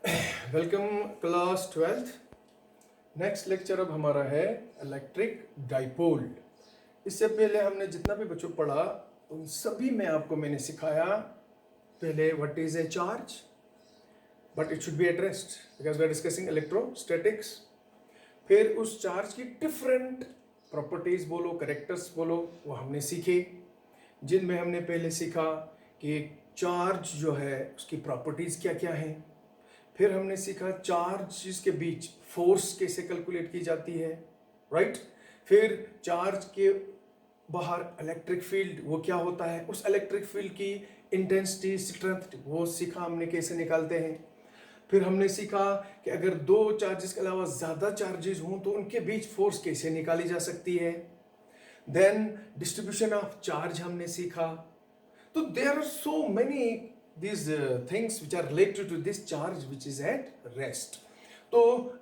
Welcome class 12th। Next lecture अब हमारा है इलेक्ट्रिक डाइपोल। इससे पहले हमने जितना भी बच्चों पढ़ा उन सभी में आपको मैंने सिखाया पहले what is a charge, but it should be at rest because we are discussing electrostatics. फिर उस चार्ज की डिफरेंट प्रॉपर्टीज बोलो, करेक्टर्स बोलो, वो हमने सीखे, जिनमें हमने पहले सीखा कि एक चार्ज जो है उसकी प्रॉपर्टीज क्या क्या हैं। फिर हमने सीखा चार्ज के बीच फोर्स कैसे कैलकुलेट की जाती है, राइट। फिर चार्ज के बाहर इलेक्ट्रिक फील्ड वो क्या होता है, उस इलेक्ट्रिक फील्ड की इंटेंसिटी, स्ट्रेंथ वो सीखा हमने कैसे निकालते हैं। फिर हमने सीखा कि अगर दो चार्जेस के अलावा ज़्यादा चार्जेस हों तो उनके बीच फोर्स कैसे निकाली जा सकती है। देन डिस्ट्रीब्यूशन ऑफ चार्ज हमने सीखा। तो there are so many these things which are related to this charge which is at rest। तो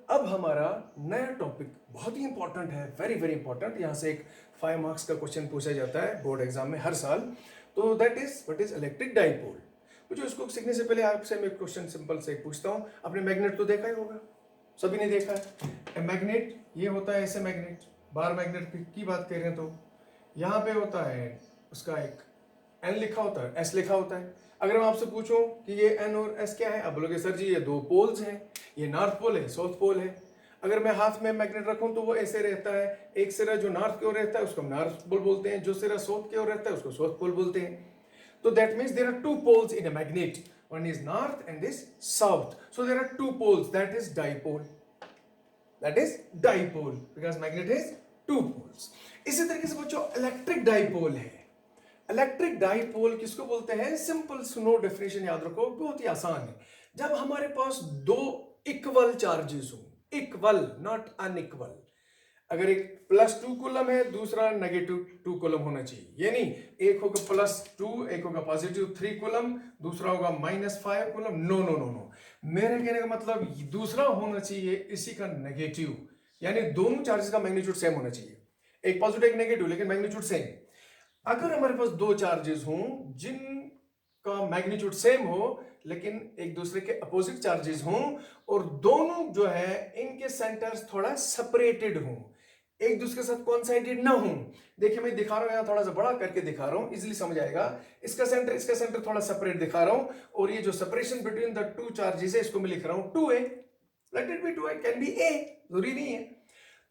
अब हमारा नया टॉपिक बहुत ही इंपॉर्टेंट है, वेरी वेरी इंपॉर्टेंट। यहाँ से एक 5 मार्क्स का क्वेश्चन पूछा जाता है बोर्ड एग्जाम में हर साल। तो that is what is electric dipole. मुझे उसको सीखने से पहले आपसे मैं क्वेश्चन सिंपल से पूछता हूँ। आपने मैग्नेट तो देखा ही होगा, सभी ने देखा है। मैग्नेट ये होता है ऐसे, मैग्नेट बार मैग्नेट की बात कर रहे हैं तो यहाँ पे होता है उसका एक एन लिखा होता है, एस लिखा होता है। अगर मैं आपसे पूछूं कि ये एन और एस क्या है, आप बोलोगे सर जी ये दो पोल्स हैं, ये नॉर्थ पोल है, साउथ पोल है। अगर मैं हाथ में मैग्नेट रखूं तो वो ऐसे रहता है, एक सिरा जो नॉर्थ की ओर रहता है उसको नॉर्थ पोल बोलते हैं, जो सिरा साउथ की ओर रहता है उसको साउथ पोल बोलते हैं। तो that means there are two poles in a magnet, one is north and is south, so there are two poles, that is dipole, that is dipole because magnet is two poles. इसी तरीके से बच्चों electric dipole है। Electric dipole किसको बोलते हैं? Simple सुनो, definition याद रखो, बहुत ही आसान है। जब हमारे पास दो इक्वल चार्जेस हो, इक्वल नॉट अनइक्वल, अगर एक +2 कूलम है, दूसरा -2 कूलम होना चाहिए। ये नहीं एक होगा +2, एक होगा +3 कूलम, दूसरा होगा -5 coulomb. No no no no, मेरे कहने का मतलब दूसरा होना चाहिए इसी का नेगेटिव, यानी दोनों चार्जेस का मैग्नीट्यूड सेम होना चाहिए, एक पॉजिटिव एक नेगेटिव, लेकिन मैग्नीट्यूड सेम। अगर हमारे पास दो चार्जेस हों जिनका मैग्नीट्यूड सेम हो लेकिन एक दूसरे के अपोजिट चार्जेस हों और दोनों जो है इनके सेंटर्स थोड़ा सेपरेटेड हों, एक दूसरे के साथ कोइंसाइडेड ना हों। देखिए मैं दिखा रहा हूं, यहां थोड़ा सा बड़ा करके दिखा रहा हूं, इजीली समझ आएगा। इसका सेंटर थोड़ा सेपरेट दिखा रहा हूं, और ये जो separation between the two charges है इसको मैं लिख रहा हूं 2a। Let it be 2a, can be a, जरूरी नहीं है।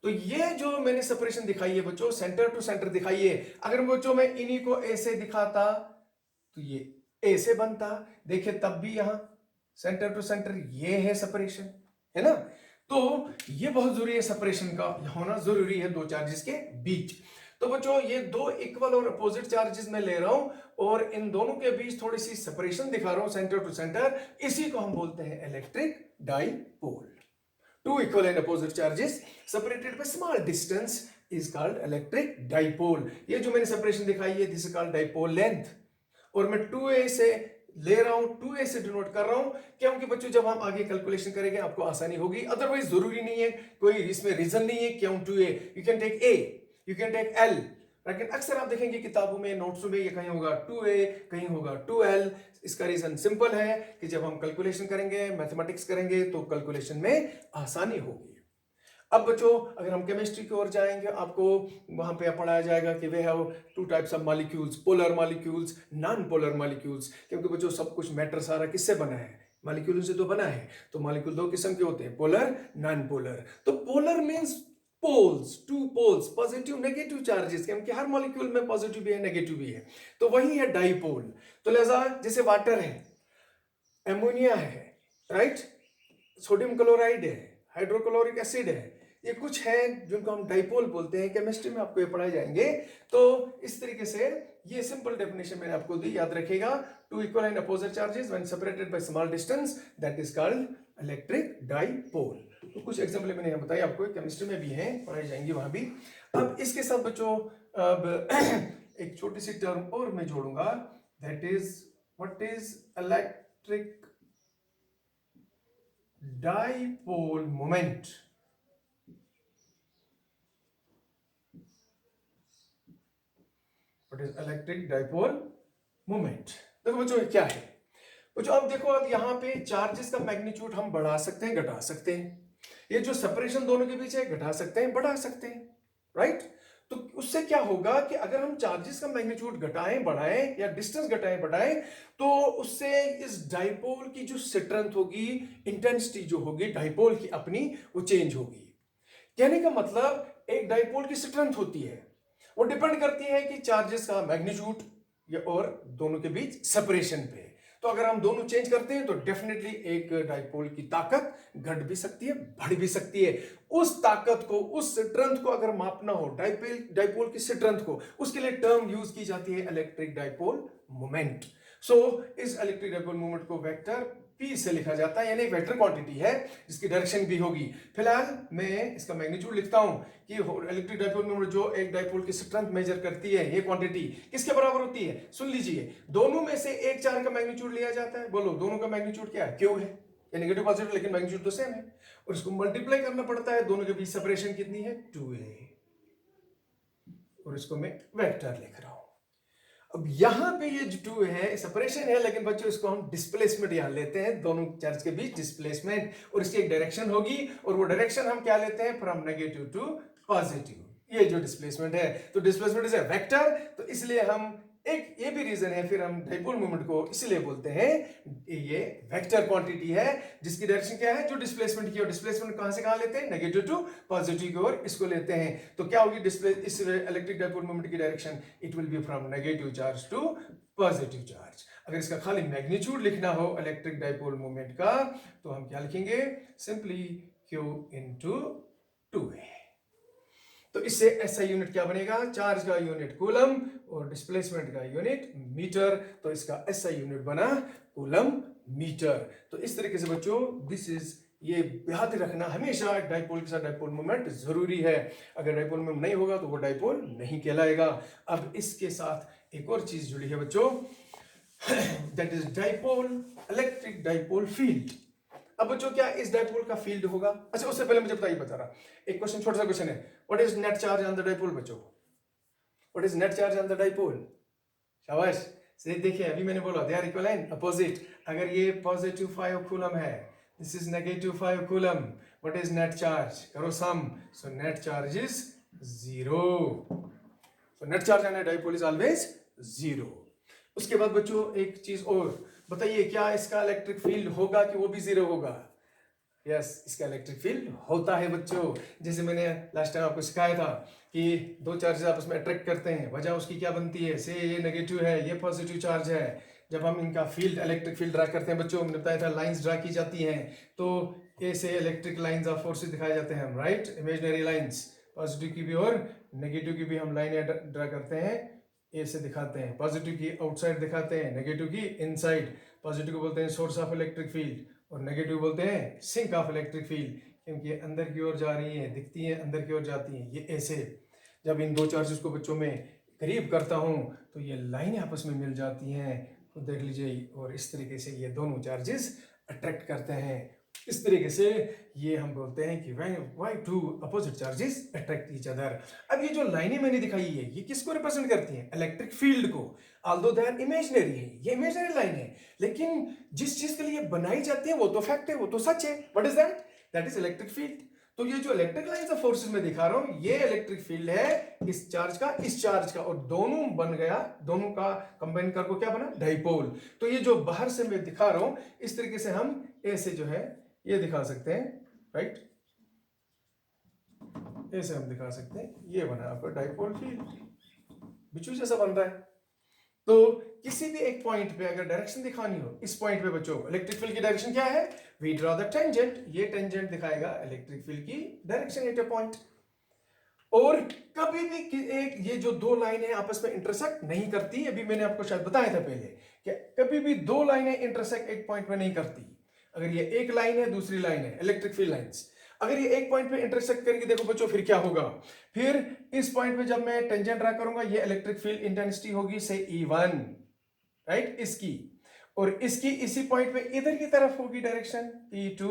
तो ये जो मैंने सेपरेशन दिखाई है बच्चों, सेंटर टू सेंटर दिखाई है। अगर बच्चों मैं इन्हीं को ऐसे दिखाता तो ये ऐसे बनता, देखिए तब भी यहां सेंटर टू सेंटर ये है सेपरेशन, है ना। तो ये बहुत जरूरी है, सेपरेशन का होना जरूरी है दो चार्जेस के बीच। तो बच्चों ये दो इक्वल और अपोजिट चार्जेस मैं ले रहा हूं और इन दोनों के बीच थोड़ी सी सेपरेशन दिखा रहा हूं, सेंटर टू सेंटर। इसी को हम बोलते हैं electric dipole. Two equal and opposite charges separated by small distance is called electric dipole। ये जो मैंने सेपरेशन दिखाई है this is called dipole length, और मैं 2a से ले रहा हूं, 2a से डिनोट कर रहा हूं क्योंकि बच्चों जब हम आगे कैलकुलेशन करेंगे आपको आसानी होगी। अदरवाइज जरूरी नहीं है, कोई इसमें रीजन नहीं है क्यों 2a, you can take a, you can take l, लेकिन अक्सर आप देखेंगे किताबों में, नोट्स में, ये कहीं होगा 2a, कहीं होगा 2l। इसका रीजन सिंपल है कि जब हम कैलकुलेशन करेंगे, मैथमेटिक्स करेंगे तो कैलकुलेशन में आसानी होगी। अब बच्चों अगर हम केमिस्ट्री की ओर जाएंगे, आपको वहां पे पढ़ाया जाएगा कि we have two types of molecules, polar molecules, non polar molecules. क्योंकि बच्चों सब कुछ मैटर सारा किससे बना है? मॉलिक्यूल से तो बना है। तो मॉलिक्यूल दो किस्म के होते हैं, पोलर, नॉन पोलर। तो polar means poles, two poles, positive negative charges, क्योंकि हर मॉलिक्यूल में पॉजिटिव भी है नेगेटिव भी है, तो वही है डाइपोल। तो लिहाजा जैसे वाटर है, एमोनिया है, राइट, सोडियम क्लोराइड है, हाइड्रोक्लोरिक एसिड है, ये कुछ है जिनको हम डाइपोल बोलते हैं। केमिस्ट्री में आपको ये पढ़ाए जाएंगे। तो इस तरीके से ये सिंपल डेफिनेशन मैंने आपको दी, याद रखिएगा। Two equal and opposite charges when separated by small distance, that is called electric dipole. तो कुछ एग्जांपल मैंने यहाँ बताया आपको, केमिस्ट्री में भी हैं, पढ़ाई जाएंगी वहां भी। अब इसके साथ बच्चों अब एक छोटी सी टर्म और मैं जोड़ूंगा, that is what is electric dipole moment। What is electric dipole moment? देखो बच्चों क्या है, तो अब देखो, अब यहाँ पे चार्जेस का मैग्नीट्यूड हम बढ़ा सकते हैं, घटा सकते हैं। ये जो सेपरेशन दोनों के बीच है, घटा सकते हैं, बढ़ा सकते हैं, राइट। तो उससे क्या होगा कि अगर हम चार्जेस का मैग्नीट्यूड घटाएं, बढ़ाएं या डिस्टेंस घटाएं, बढ़ाएं, तो उससे इस डाइपोल की जो स्ट्रेंथ होगी, इंटेंसिटी जो होगी डाइपोल की अपनी, वो चेंज होगी। कहने का मतलब एक डाइपोल की स्ट्रेंथ होती है, वो डिपेंड करती है कि चार्जेस का मैग्नीट्यूड या और दोनों के बीच सेपरेशन पे। तो अगर हम दोनों चेंज करते हैं तो डेफिनेटली एक डाइपोल की ताकत घट भी सकती है, बढ़ भी सकती है। उस ताकत को, उस स्ट्रेंथ को अगर मापना हो, डाइपोल की स्ट्रेंथ को, उसके लिए टर्म यूज की जाती है इलेक्ट्रिक डाइपोल मोमेंट। सो इस इलेक्ट्रिक डाइपोल मोमेंट को वेक्टर P से लिखा जाता है, यानी एक वेक्टर क्वांटिटी है जिसकी डायरेक्शन भी होगी। फिलहाल मैं इसका मैग्नीट्यूड लिखता हूं कि इलेक्ट्रिक डाइपोल मोमेंट जो एक डाइपोल की स्ट्रेंथ मेजर करती है, ये क्वांटिटी किसके बराबर होती है? सुन लीजिए, दोनों में से एक चार्ज का मैग्नीट्यूड लिया जाता है। बोलो, दोनों का मैग्नीट्यूड क्या है? Q है। ये नेगेटिव पॉजिटिव, लेकिन मैग्नीट्यूड तो सेम है, और इसको मल्टीप्लाई करना पड़ता है। दोनों के बीच सेपरेशन कितनी है? 2a, और इसको मैं वेक्टर लिख रहा हूं। अब यहां पे ये जो 2 है सेपरेशन है, लेकिन बच्चों इसको हम डिस्प्लेसमेंट यहां लेते हैं, दोनों चार्ज के बीच डिस्प्लेसमेंट, और इसकी एक डायरेक्शन होगी, और वो डायरेक्शन हम क्या लेते हैं? From negative to positive. ये जो डिस्प्लेसमेंट है, तो डिस्प्लेसमेंट इज ए वेक्टर, तो इसलिए हम एक ये भी रीजन है, फिर हम डाइपोल मोमेंट को इसलिए बोलते हैं ये वेक्टर क्वांटिटी है जिसकी डायरेक्शन क्या है? जो डिस्प्लेसमेंट की, और डिस्प्लेसमेंट कहां से कहां लेते हैं? नेगेटिव टू पॉजिटिव की ओर इसको लेते हैं। तो क्या होगी इस इलेक्ट्रिक डाइपोल मोमेंट की direction? It will be from negative charge to positive charge. अगर इसका खाली मैग्नीट्यूड लिखना हो इलेक्ट्रिक डाइपोल मोमेंट का, तो हम क्या लिखेंगे? Simply Q into 2a। तो इससे ऐसा यूनिट क्या बनेगा? चार्ज का यूनिट कूलम और डिस्प्लेसमेंट का यूनिट मीटर, तो इसका ऐसा यूनिट बना कूलम मीटर। तो इस तरीके से बच्चों, दिस इज, ये याद रखना हमेशा, डाइपोल के साथ डाइपोल मोमेंट जरूरी है। अगर डाइपोल मोमेंट नहीं होगा तो वो डाइपोल नहीं कहलाएगा। अब इसके साथ एक और चीज जुड़ी है बच्चों, that is dipole, electric dipole field. अब बच्चों क्या इस डाइपोल का फील्ड होगा? अच्छा, उससे पहले मुझे बताइए, बता रहा एक क्वेश्चन, छोटा सा क्वेश्चन है, what is net charge on the dipole? बच्चों, what is net charge on the dipole? शाबाश, से देखिए, अभी मैंने बोला दे आर इक्विवेलेंट, अपोजिट। अगर ये पॉजिटिव 5 कूलम है, this is negative 5 coulomb, what is net charge? करो sum, so net charge is 0। So net charge on a dipole is always 0। उसके बाद बच्चों एक चीज और बताइए, क्या इसका इलेक्ट्रिक फील्ड होगा कि वो भी 0 होगा? यस, इसका इलेक्ट्रिक फील्ड होता है बच्चों। जैसे मैंने लास्ट टाइम आपको सिखाया था कि दो चार्जेस आपस में अट्रैक्ट करते हैं, वजह उसकी क्या बनती है? से ये नेगेटिव है, ये पॉजिटिव चार्ज है। जब हम इनका फील्ड, इलेक्ट्रिक फील्ड ड्रा करते हैं बच्चों, मैंने बताया था लाइंस ड्रा की जाती हैं, तो ऐसे इलेक्ट्रिक लाइंस ऑफ फोर्सेस दिखाए जाते हैं हम, राइट, इमेजिनरी लाइंस, पॉजिटिव की भी और नेगेटिव की भी हम लाइनें ड्रा करते हैं, ऐसे दिखाते हैं। पॉजिटिव की आउटसाइड दिखाते हैं, नेगेटिव की इनसाइड। पॉजिटिव को बोलते हैं सोर्स ऑफ इलेक्ट्रिक फील्ड, और नेगेटिव बोलते हैं सिंक ऑफ इलेक्ट्रिक फील्ड, क्योंकि अंदर की ओर जा रही है, दिखती हैं, अंदर की ओर जाती हैं। ये ऐसे, जब इन दो चार्जेस को बच्चों में करीब करता हूँ तो ये लाइनें आपस में मिल जाती हैं, तो देख लीजिए, और इस तरीके से ये दोनों चार्जेस अट्रैक्ट करते हैं। इस तरीके से ये हम बोलते हैं कि why two opposite charges attract each other। अब ये जो लाइनें मैंने दिखाई है, ये किसको रिप्रेजेंट करती हैं? इलेक्ट्रिक फील्ड को। ऑल्दो दे आर इमेजिनरी है, ये इमेजिनरी लाइन है, लेकिन जिस चीज के लिए बनाई जाती है वो तो फैक्ट है, वो तो सच है। What is that? That is electric field. तो ये जो इलेक्ट्रिक लाइंस ऑफ फोर्सेस में दिखा रहा हूं, ये इलेक्ट्रिक फील्ड है इस चार्ज का, इस चार्ज का, और दोनों बन गया, दोनों का कंबाइन करके क्या बना? डाइपोल। तो ये जो बाहर से मैं दिखा रहा हूं, इस तरीके से हम ऐसे जो है ये दिखा सकते हैं, राइट, ऐसे हम दिखा सकते हैं। ये बना आपका डाइपोल फील्ड, बिच्छू जैसा बन रहा है। तो किसी भी एक पॉइंट पे अगर डायरेक्शन दिखानी हो, इस पॉइंट पे बच्चों इलेक्ट्रिक फील्ड की डायरेक्शन क्या है? वी ड्रॉ द टेंजेंट, ये टेंजेंट दिखाएगा इलेक्ट्रिक फील्ड की डायरेक्शन एट अ पॉइंट। और कभी भी एक ये जो दो लाइनें आपस में इंटरसेक्ट नहीं करती, अभी मैंने आपको शायद बताया था पहले कि कभी भी दो लाइनें इंटरसेक्ट एक पॉइंट पे नहीं करती। अगर ये एक लाइन है, दूसरी लाइन है, इलेक्ट्रिक फील्ड लाइंस, अगर ये एक पॉइंट पे इंटरसेक्ट करेंगे, देखो बच्चों फिर क्या होगा? फिर इस पॉइंट पे जब मैं टेंजेंट ड्रा करूंगा, ये इलेक्ट्रिक फील्ड इंटेंसिटी होगी से E1, राइट, इसकी, और इसकी इसी पॉइंट पे इधर की तरफ होगी डायरेक्शन E2।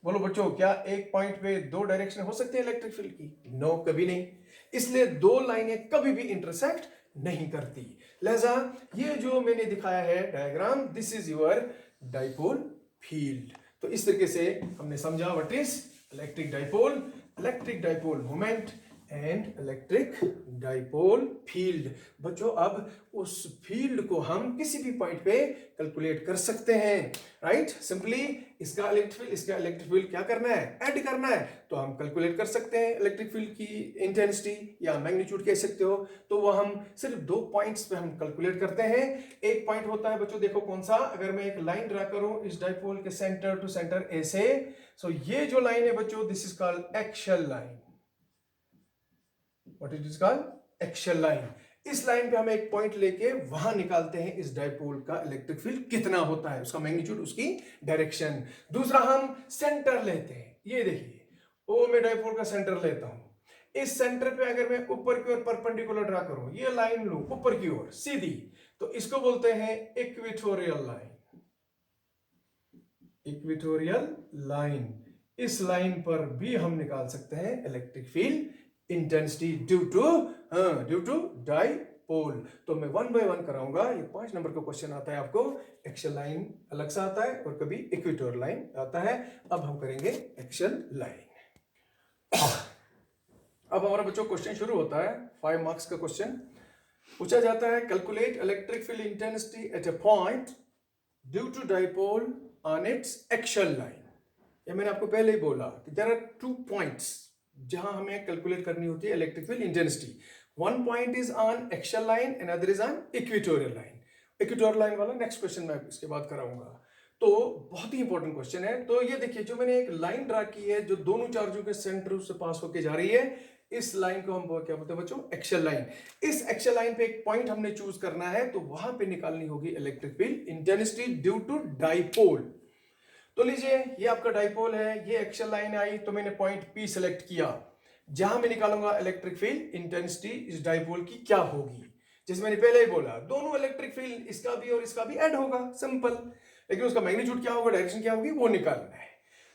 बोलो बच्चों, क्या एक पॉइंट पे दो डायरेक्शन हो सकती है इलेक्ट्रिक फील्ड की? नो, कभी नहीं। इसलिए दो लाइनें कभी भी इंटरसेक्ट नहीं करती। लिहाजा ये जो मैंने दिखाया है diagram, this is your dipole field. तो इस तरीके से हमने समझा what is electric dipole moment and electric dipole field. बच्चों अब उस फील्ड को हम किसी भी पॉइंट पे कैलकुलेट कर सकते हैं, राइट। सिंपली इसका इलेक्ट्रिक फील्ड क्या करना है, ऐड करना है, तो हम कैलकुलेट कर सकते हैं इलेक्ट्रिक फील्ड की इंटेंसिटी या मैग्नीट्यूड कह सकते हो। तो वो हम सिर्फ 2 पॉइंट्स पे हम कैलकुलेट करते हैं। एक पॉइंट होता है बच्चों, देखो कौन सा, अगर मैं एक लाइन ड्रा करूं इस डाइपोल के सेंटर टू सेंटर ए से, सो ये जो लाइन है बच्चों, this is called axial line. What it is called, axial line. इस लाइन पे हम एक पॉइंट लेके वहां निकालते हैं इस डाइपोल का इलेक्ट्रिक फील्ड कितना होता है, उसका मैग्नीट्यूड, उसकी डायरेक्शन। दूसरा हम सेंटर लेते हैं, ये देखिए ओ मैं डाइपोल का सेंटर लेता हूं। इस सेंटर पे अगर मैं ऊपर की ओर परपेंडिकुलर ड्रा करूं, ये लाइन लूं ऊपर की ओर सीधी, तो इसको बोलते हैं इक्वेटोरियल लाइन। इक्वेटोरियल लाइन, इस लाइन पर भी हम निकाल सकते हैं electric field intensity due to dipole. तो मैं 1 बाय 1 कराऊंगा। ये 5 नंबर का क्वेश्चन आता है आपको, एक्सियल लाइन अलग से आता है और कभी इक्वेटोरियल लाइन आता है। अब हम करेंगे एक्सियल लाइन। अब हमारा बच्चों क्वेश्चन शुरू होता है, 5 मार्क्स का क्वेश्चन पूछा जाता है। Calculate electric field intensity at a point due to dipole on its axial line. ये मैंने आपको पहले ही बोला कि देयर आर 2 पॉइंट्स जहां हमें कैलकुलेट करनी होती है electric field intensity. One point is on axial line, another is on equatorial line. Equatorial line वाला नेक्स्ट क्वेश्चन मैं इसके बाद कराऊंगा। तो बहुत ही इंपॉर्टेंट क्वेश्चन है। तो ये देखिए, जो मैंने एक लाइन ड्रा की है जो दोनों चार्जों के सेंटर से पास होके जा रही है, इस लाइन को हम क्या बोलते हैं बच्चों, एक्सियल लाइन। इस एक्सियल लाइन पे एक पॉइंट हमने चूज करना है, तो वहां पे निकालनी होगी electric field intensity due to dipole. तो लीजिए ये आपका डाइपोल है, ये एक्सियल लाइन आई, तो मैंने पॉइंट P सिलेक्ट किया, जहां मैं निकालूंगा इलेक्ट्रिक फील्ड इंटेंसिटी इस डाइपोल की क्या होगी। जैसे मैंने पहले ही बोला, दोनों इलेक्ट्रिक फील्ड इसका भी और इसका भी ऐड होगा, सिंपल। लेकिन उसका मैग्नीट्यूड क्या होगा, डायरेक्शन क्या होगी, वो निकालना है।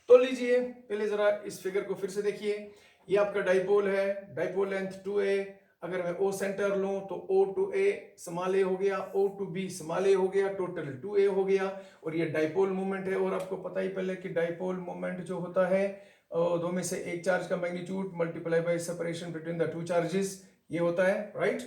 तो लीजिए पहले जरा इस फिगर को फिर से देखिए। ये आपका डाइपोल है, डाइपोल लेंथ 2a। अगर मैं O सेंटर लूं तो O to A small a हो गया, O to B small a हो गया, टोटल 2a हो गया। और ये डाइपोल मोमेंट है, और आपको पता ही पहले कि डाइपोल मोमेंट जो होता है, दो में से एक चार्ज का magnitude multiply by separation between the 2 charges, ये होता है, राइट।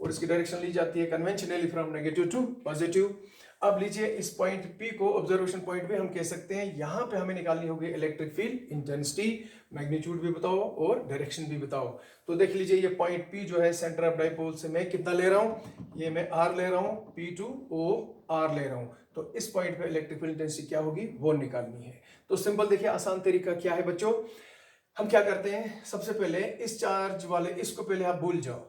और इसकी डायरेक्शन ली जाती है conventionally from negative to positive. अब लीजिए इस पॉइंट P को ऑब्जर्वेशन पॉइंट भी हम कह सकते हैं। यहां पे हमें निकालनी होगी इलेक्ट्रिक फील्ड इंटेंसिटी, मैग्नीट्यूड भी बताओ और डायरेक्शन भी बताओ। तो देख लीजिए ये पॉइंट P जो है सेंटर ऑफ डाइपोल से मैं कितना ले रहा हूं, ये मैं R ले रहा हूं, P to O R ले रहा हूं। तो इस पॉइंट पे इलेक्ट्रिक फील्ड इंटेंसिटी क्या होगी वो निकालनी है। तो सिंपल देखिए, आसान तरीका क्या है बच्चों, हम क्या करते हैं, सबसे पहले इस चार्ज वाले इसको पहले आप भूल जाओ।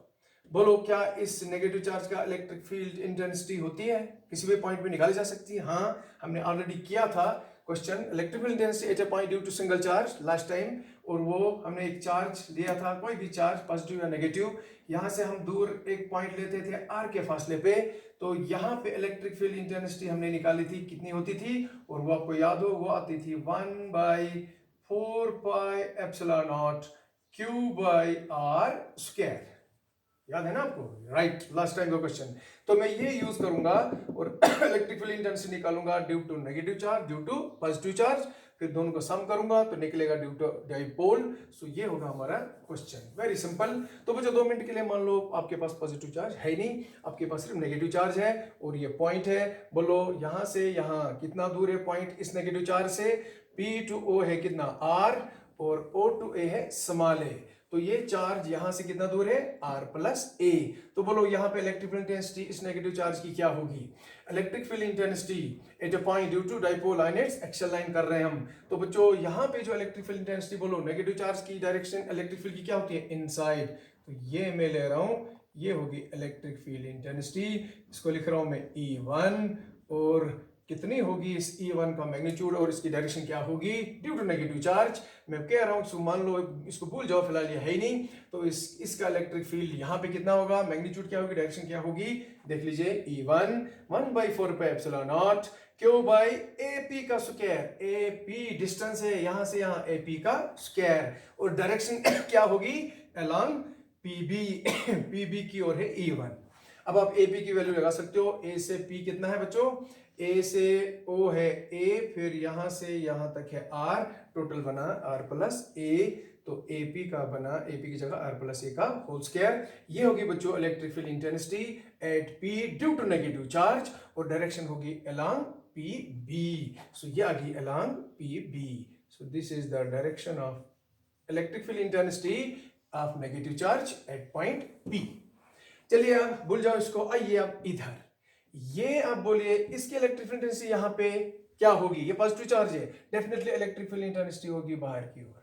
बोलो क्या इस नेगेटिव चार्ज का इलेक्ट्रिक फील्ड इंटेंसिटी होती है, किसी भी पॉइंट पे निकाली जा सकती है। हाँ, हमने ऑलरेडी किया था question, electric field intensity at a point due to single charge last time. और वो हमने एक चार्ज लिया था, कोई भी चार्ज पॉजिटिव या नेगेटिव, यहाँ से हम दूर एक पॉइंट लेते थे R के फासले पे। तो यहाँ पे इलेक्ट्रिक फील्ड इंटेंसिटी हमने निकाली थी, कितनी होती थी, और वो आपको याद हो, वो आती थी 1/4 pi epsilon not Q by R square. याद है ना आपको, राइट, लास्ट टाइम का क्वेश्चन। तो मैं ये यूज करूंगा और इलेक्ट्रिक फील्ड इंटेंसिटी निकालूंगा due to negative charge, due to positive charge, फिर दोनों को सम करूंगा तो निकलेगा ड्यू टू डाइपोल। सो ये होगा हमारा क्वेश्चन, वेरी सिंपल। तो बच्चों 2 मिनट के लिए मान लो आपके पास पॉजिटिव चार्ज है नहीं, आपके पास सिर्फ नेगेटिव चार्ज है, और ये पॉइंट है। बोलो यहां से यहां कितना दूर है पॉइंट इस नेगेटिव चार्ज से, P to O है कितना R, और O to A है स्मॉल a। तो ये चार्ज यहां से कितना दूर है, R प्लस A। तो बोलो यहां पे इलेक्ट्रिक फील्ड इंटेंसिटी इस नेगेटिव चार्ज की क्या होगी, electric field intensity at a point due to dipole on its axial line कर रहे हैं हम। तो बच्चों यहां पे जो इलेक्ट्रिक फील्ड इंटेंसिटी, बोलो नेगेटिव चार्ज की डायरेक्शन इलेक्ट्रिक फील्ड की क्या होती है, इनसाइड। तो ये मैं ले रहा हूं, ये होगी इलेक्ट्रिक फील्ड इंटेंसिटी, इसको लिख रहा हूं मैं E1। और कितनी होगी इस E1 का मैग्नीट्यूड, और इसकी डायरेक्शन क्या होगी ड्यू टू नेगेटिव चार्ज। मैं कह रहा हूं, मान लो इसको भूल जाओ, फिलहाल ये है ही नहीं। तो इसका इलेक्ट्रिक फील्ड यहाँ पे कितना होगा, मैग्नीट्यूड क्या होगी, डायरेक्शन क्या होगी, देख लीजिए E1 1/4 pi epsilon not Q by AP का स्क्वायर। AP डिस्टेंस है यहां से यहां, AP का स्क्वायर, और डायरेक्शन क्या होगी, अलोंग PB PB की ओर है E1। अब आप AP की वैल्यू लगा सकते हो, A से P कितना है बच्चों, ए से ओ है ए, फिर यहां से यहां तक है आर, टोटल बना आर प्लस ए, तो एपी का बना एपी की जगह आर प्लस ए का होल स्क्वायर। ये होगी बच्चों electric field intensity at P due to negative charge, और डायरेक्शन होगी अलोंग पी बी। सो ये आ गई along P B. So this is the direction of electric field intensity of negative charge at point P. चलिए अब भूल जाओ इसको, आइए अब इधर, ये आप बोलिए इसकी इलेक्ट्रिक फील्ड इंटेंसिटी यहां पे क्या होगी, ये पॉजिटिव चार्ज है, डेफिनेटली इलेक्ट्रिक फील्ड इंटेंसिटी होगी बाहर की ओर,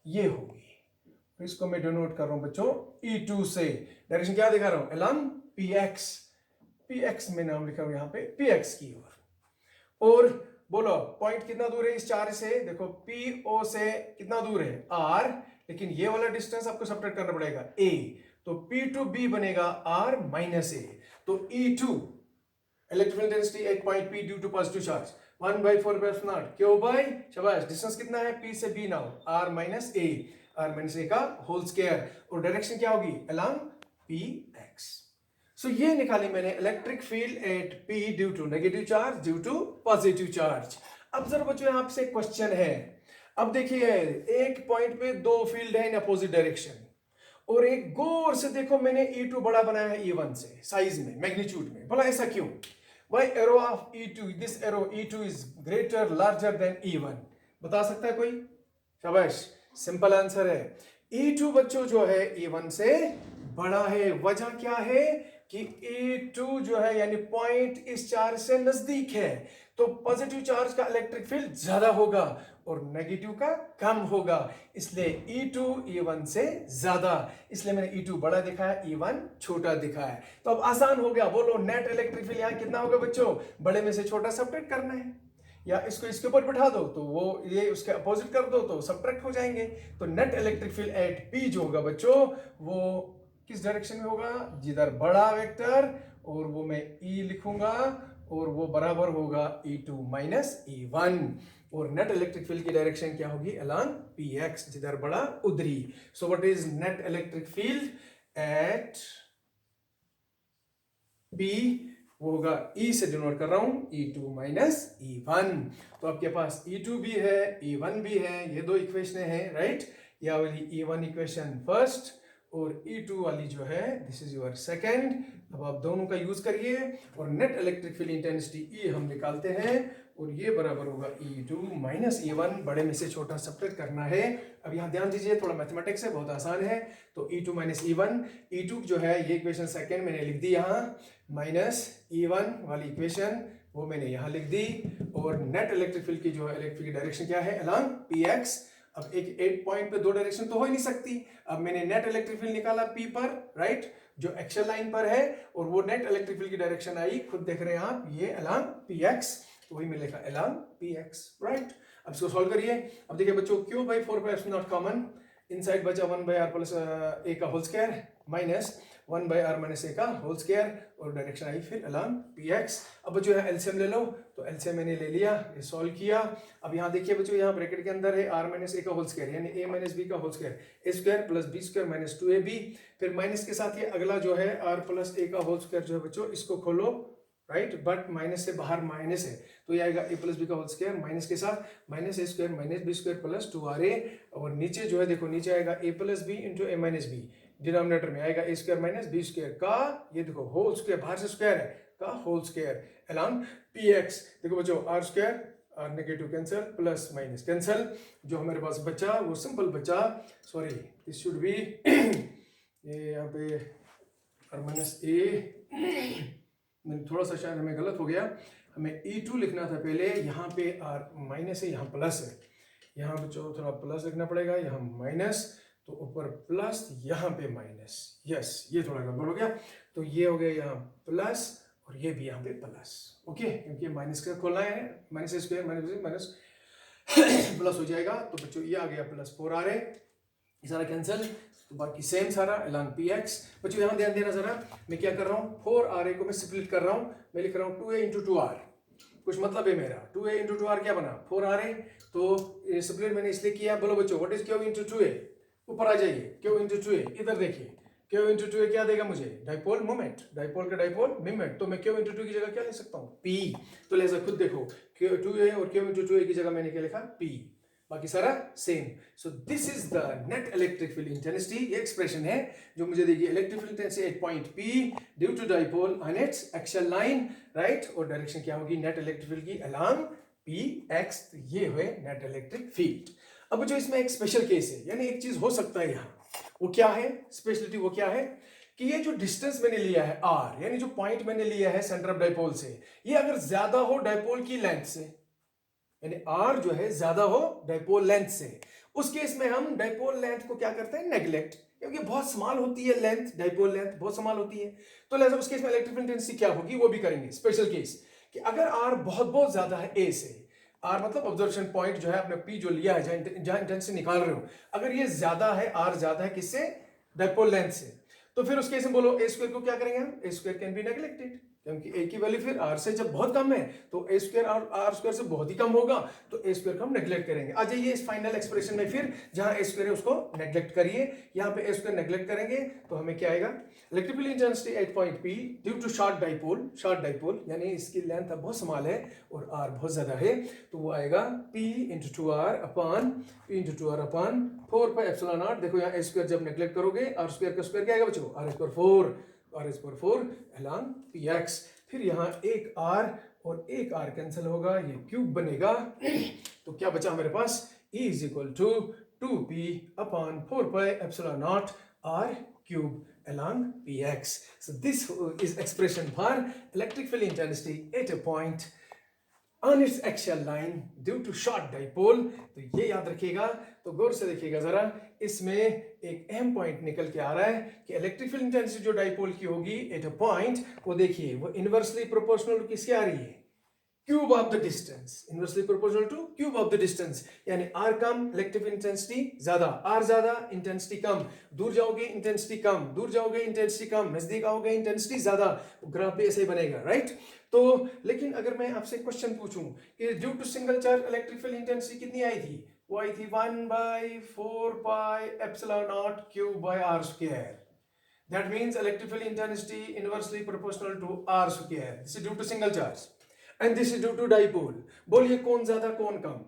ये होगी। इसको मैं डिनोट कर रहा हूं बच्चों E2 से, डायरेक्शन क्या दिखा रहा हूं, अलोंग PX, PX में नाम लिखा हूं यहां पे PX की ओर। और बोलो पॉइंट कितना दूर है इस चार्ज से, देखो PO से कितना दूर है R, लेकिन ये वाला डिस्टेंस आपको सब्ट्रैक्ट करना पड़ेगा A, तो P2B बनेगा R माइनस A, तो E2 electric field intensity at point P due to positive charge 1/4 क्यों भाई, शाबाश, डिस्टेंस कितना है P से B now R minus A का होल स्क्वायर, और डायरेक्शन क्या होगी अलोंग PX। सो ये निकाली मैंने electric field at P due to negative charge due to positive charge. अब जरा बच्चों यहां से क्वेश्चन है, अब देखिए एक पॉइंट पे दो फील्ड है इन अपोजिट डायरेक्शन, और एक गौर से देखो मैंने E2 बड़ा बनाया है E1 से, साइज में, मैग्नीट्यूड में, भला ऐसा क्यों, Why arrow of E2, this arrow E2 is greater larger than E1, बता सकता है कोई, शाबाश, सिंपल आंसर है E2 बच्चों जो है E1 से बड़ा है। वजह क्या है कि E2 जो है यानी पॉइंट इस चार्ज से नजदीक है, तो पॉजिटिव चार्ज का इलेक्ट्रिक फील्ड ज्यादा होगा और नेगेटिव का कम होगा, इसलिए E2 E1 से ज्यादा, इसलिए मैंने E2 बड़ा दिखाया, E1 छोटा दिखाया। तो अब आसान हो गया, बोलो नेट इलेक्ट्रिक फील्ड यहां कितना होगा बच्चों, बड़े में से छोटा सब्ट्रैक्ट करना है, या इसको इसके ऊपर बिठा दो तो वो ये उसके अपोजिट कर दो तो सब्ट्रैक्ट हो जाएंगे। तो net electric field at P जो होगा बच्चों वो किस डायरेक्शन में होगा, जिधर बड़ा वेक्टर, और वो मैं E लिखूंगा, और वो बराबर होगा E2 माइनस E1, और नेट इलेक्ट्रिक फील्ड की डायरेक्शन क्या होगी अलोंग PX, जिधर बड़ा उधरी। So what is net electric field at P, वो होगा E से डिनोट कर रहा हूं E2 माइनस E1। तो आपके पास E2 भी है E1 भी है, ये दो इक्वेशन है राइट, या वाली E1 इक्वेशन फर्स्ट और E2 वाली जो है दिस इज योर सेकंड। अब आप दोनों का यूज करिए और net electric field intensity E हम निकालते हैं, और ये बराबर होगा E2 माइनस E1, बड़े में से छोटा सब्ट्रैक्ट करना है। अब यहाँ ध्यान दीजिए, थोड़ा मैथमेटिक्स है, बहुत आसान है। तो E2 माइनस E1, E2 जो है ये इक्वेशन सेकंड मैंने लिख दी यहाँ, माइनस E1 वाली इक्वेशन वो मैंने यहाँ लिख दी, और नेट इलेक्ट्रिक फील्ड की जो है इलेक्ट्रिक डायरेक्शन क्या है अलोंग PX। अब एक पॉइंट पे दो डायरेक्शन तो हो ही नहीं सकती, अब मैंने नेट इलेक्ट्रिक फील्ड निकाला P पर राइट, जो एक्सियल लाइन पर है, और वो नेट इलेक्ट्रिक फील्ड की डायरेक्शन आई, खुद देख रहे हैं आप, ये अलोंग PX, तो वही मैं लिखा अलोंग PX राइट। अब इसको सॉल्व करिए। अब देखिए बच्चों Q by 4 not common, inside बचा 1/r प्लस A का whole square minus 1/r minus A का होल स्क्वायर, और डायरेक्शन आई फिर अलोंग PX। अब जो है एलसीएम ले लो, तो एलसीएम मैंने ले लिया, ये सॉल्व किया। अब यहाँ देखिए बच्चों, यहाँ ब्रैकेट के अंदर है r माइनस A का होल स्क्वायर यानी A माइनस B का whole square, A square plus B square minus 2AB, फिर माइनस के साथ ये अगला जो है r प्लस A का होल स्क्वायर जो है बच्चों इसको खोलो राइट, बट माइनस से बाहर माइनस है, तो ये आएगा A प्लस बी का होल स्क्वायर माइनस के साथ minus A square minus B square plus 2RA, और नीचे जो है देखो नीचे आएगा A plus B into A minus B, denominator में आएगा A square minus B square का, ये देखो होल स्क्वायर, बाहर से स्क्वायर है का होल स्क्वायर अलोंग PX। देखो बच्चों r स्क्वायर और negative cancel, plus minus cancel, जो हमारे पास बचा वो सिंपल बचा, सॉरी दिस शुड बी ये यहाँ पे r माइनस A, थोड़ा सा शायद हमें गलत हो गया, हमें E2 लिखना था पहले, यहाँ पे r माइनस है यहाँ प्लस है, यहाँ बच्चों थोड़ा प्लस लिखना पड़ेगा, यहाँ माइनस, तो ऊपर प्लस यहाँ पे माइनस, यस ये थोड़ा गड़बड़ हो गया, तो ये हो गया यहाँ प्लस और ये भी यहाँ पे प्लस, ओके, क्योंकि माइनस का खोलना है, माइनस स्क्वायर माइनस प्लस हो जाएगा, तो बच्चों ये आ गया प्लस 4RA, ये सारा कैंसिल, तो बाकी सेम सारा अलोंग PX। बच्चों यहाँ ध्यान देना जरा, मैं क्या कर रहा हूँ 4RA को मैं स्प्लिट कर रहा हूँ, मैं लिख रहा हूँ 2A इंटू 2R, कुछ मतलब है मेरा 2A इंटू 2R क्या बना 4RA, तो स्प्लिट मैंने इसलिए किया, बोलो बच्चों what is Q into 2A, ऊपर आ जाइए, Q इंटू 2A, इधर देखिए Q इंटू टू क्या देगा मुझे? डाइपोल मोमेंट, डाइपोल का डाइपोल मोमेंट। तो मैं Q इंटू टू की जगह क्या लिख सकता हूँ? P। तो लिहाजा खुद देखो Q2A और Q इंटू टू की जगह मैंने क्या लिखा? P। बाकी सारा same. So this is the net electric field intensity. ये एक्सप्रेशन है जो मुझे देगी electric field intensity at point P due to dipole on its axial line, right. और डायरेक्शन क्या होगी नेट इलेक्ट्रिक फील्ड की? Along Px। ये हुए नेट इलेक्ट्रिक फील्ड। अब जो इसमें एक स्पेशल केस है, यानी एक चीज हो सकता है यहाँ, वो क्या है स्पेशलिटी? वो क्या है कि ये जो डिस्टेंस मैंने लिया है r, यानी जो पॉइंट मैंने लिया है सेंटर ऑफ डाइपोल से, ये अगर ज्यादा हो डाइपोल की लेंथ से, यानी r जो है ज्यादा हो डाइपोल लेंथ से, उस केस में हम डाइपोल लेंथ को क्या करते हैं? नेग्लेक्ट, क्योंकि बहुत स्मॉल होती है लेंथ, डाइपोल लेंथ बहुत स्मॉल होती है। तो लिहाजा उस केस में इलेक्ट्रिक इंटेंसिटी क्या होगी वो भी करेंगे स्पेशल केस, कि अगर r बहुत ज्यादा है a से, R मतलब ऑब्जर्वेशन पॉइंट जो है आपने P जो लिया है जहां इंटेंसिटी निकाल रहे हो, अगर ये ज्यादा है, R ज्यादा है किससे? डाइपोल लेंथ से, तो फिर उस केस में बोलो a स्क्वायर को क्या करेंगे हम? a square can be neglected, क्योंकि a की वैल्यू फिर r से जब बहुत कम है तो a स्क्वायर और r स्क्वायर से बहुत ही कम होगा, तो a स्क्वायर को हम नेग्लेक्ट करेंगे। आ जाइए इस फाइनल एक्सप्रेशन में, फिर जहां a स्क्वायर है उसको नेग्लेक्ट करिए, यहाँ पे a स्क्वायर नेग्लेक्ट करेंगे तो हमें क्या आएगा? Electric field intensity at point P due to short dipole, यानी इसकी लेंथ अब बहुत स्मॉल है और r बहुत ज्यादा है, तो वो आएगा P into two r upon 4 pi epsilon naught. देखो यहाँ a स्क्वायर जब नेग्लेक्ट करोगे r स्क्वायर का स्क्वायर क्या आएगा बच्चों? r square 4, r square 4 along Px। फिर यहाँ एक r और एक r कैंसिल होगा, ये क्यूब बनेगा। तो क्या बचा हमारे पास? E is equal to 2P upon 4 pi epsilon naught r cube along Px. So this is expression for electric field intensity at a point on its axial line due to short dipole। तो ये याद रखिएगा, तो गौर से देखिएगा जरा, इसमें एक अहम पॉइंट निकल के आ रहा है कि इलेक्ट्रिक फील्ड इंटेंसिटी जो डाइपोल की होगी एट अ पॉइंट, वो देखिए वो इनवर्सली प्रोपोर्शनल किसके आ रही है? Cube of the distance, inversely proportional two cube of the distance, यानी r कम इलेक्ट्रिक इंटेंसिटी ज्यादा, r ज्यादा इंटेंसिटी कम, दूर जाओगे इंटेंसिटी कम, दूर जाओगे इंटेंसिटी कम, नजदीक आओगे इंटेंसिटी ज्यादा, ग्राफ भी ऐसे ही बनेगा, राइट। तो लेकिन अगर मैं आपसे क्वेश्चन पूछूं कि due to single charge electric field intensity कितनी आई थी? वो आई थी 1/4 pi epsilon naught cube by r square. That means electric field intensity inversely proportional to r square. This is due to single charge and this is due to dipole. बोलिए कौन ज्यादा कौन कम?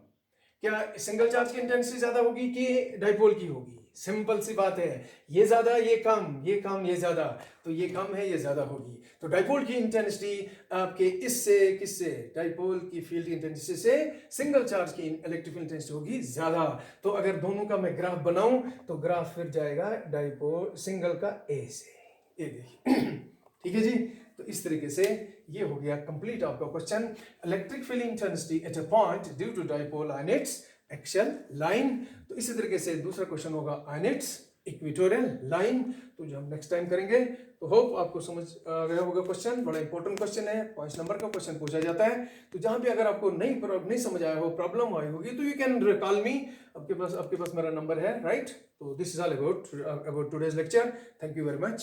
क्या सिंगल चार्ज की intensity ज्यादा होगी कि dipole की होगी? सिंपल सी बात है, ये ज्यादा ये कम, ये कम ये ज्यादा, तो ये कम है ये ज्यादा होगी। तो डाइपोल की इंटेंसिटी आपके इससे किससे? डाइपोल की फील्ड इंटेंसिटी से सिंगल चार्ज की इलेक्ट्रिक इंटेंसिटी होगी ज्यादा। तो अगर दोनों का मैं ग्राफ बनाऊं तो ग्राफ फिर जाएगा डाइपोल सिंगल का ए से, ये देखिए। ठीक है जी, तो इस तरीके से ये हो गया कंप्लीट आपका question, electric field intensity at a point due to dipole on its axial line. तो इसी तरीके से दूसरा क्वेश्चन होगा ऑन इट्स इक्वेटोरियल लाइन, तो जो हम नेक्स्ट टाइम करेंगे। तो होप आपको समझ आ गया होगा क्वेश्चन, बड़ा इंपॉर्टेंट क्वेश्चन है, 5 नंबर का क्वेश्चन पूछा जाता है। तो जहां भी अगर आपको नहीं समझ आया हो, प्रॉब्लम आई होगी, तो यू कैन कॉल मी, आपके पास मेरा नंबर है, राइट। तो this is all about today's lecture. Thank you very much.